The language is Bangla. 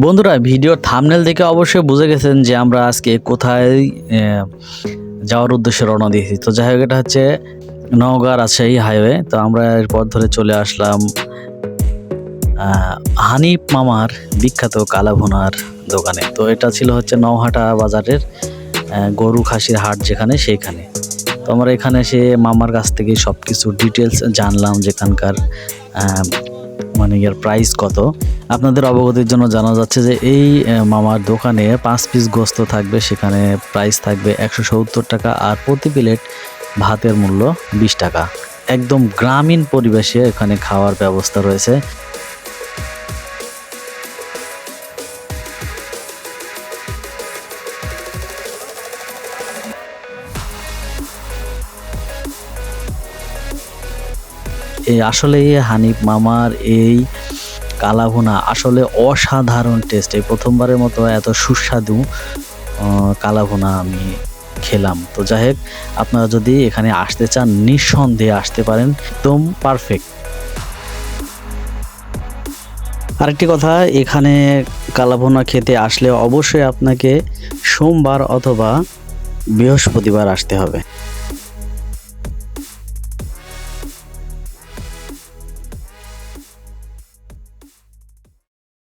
বন্ধুরা, ভিডিওর থাম্বনেল দেখে অবশ্যই বুঝে গেছেন যে আমরা আজকে কোথায় যাওয়ার উদ্দেশ্যে রওনা দিয়েছি। তো যাই হোক, এটা হচ্ছে নওগাঁ রাজশাহী হাইওয়ে। তো আমরা এরপর ধরে চলে আসলাম হানিফ মামার বিখ্যাত কালাভুনার দোকানে। তো এটা ছিল হচ্ছে নওহাটা বাজারের গরু খাসির হাট যেখানে, সেইখানে। তো আমরা এখানে এসে মামার কাছ থেকে সব কিছু ডিটেলস জানলাম, যেখানকার মানে এর প্রাইস কত। আপনাদের অবগতির জন্য জানা যাচ্ছে যে এই মামার দোকানে 5 পিস গোস্ত থাকবে, সেখানে প্রাইস থাকবে 170 টাকা, আর প্রতি প্লেট ভাতের মূল্য 20 টাকা। একদম গ্রামীণ পরিবেশে এখানে খাওয়ার ব্যবস্থা রয়েছে। আসলে হানিফ মামার এই কালাভুনা আসলে অসাধারণ টেস্ট। এই প্রথমবারের মতো এত সুস্বাদু কালাভুনা আমি খেলাম। তো যাই হোক, আপনারা যদি এখানে আসতে চান নিঃসন্দেহে আসতে পারেন, একদম পারফেক্ট। আরেকটি কথা, এখানে কালাভুনা খেতে আসলে অবশ্যই আপনাকে সোমবার অথবা বৃহস্পতিবার আসতে হবে।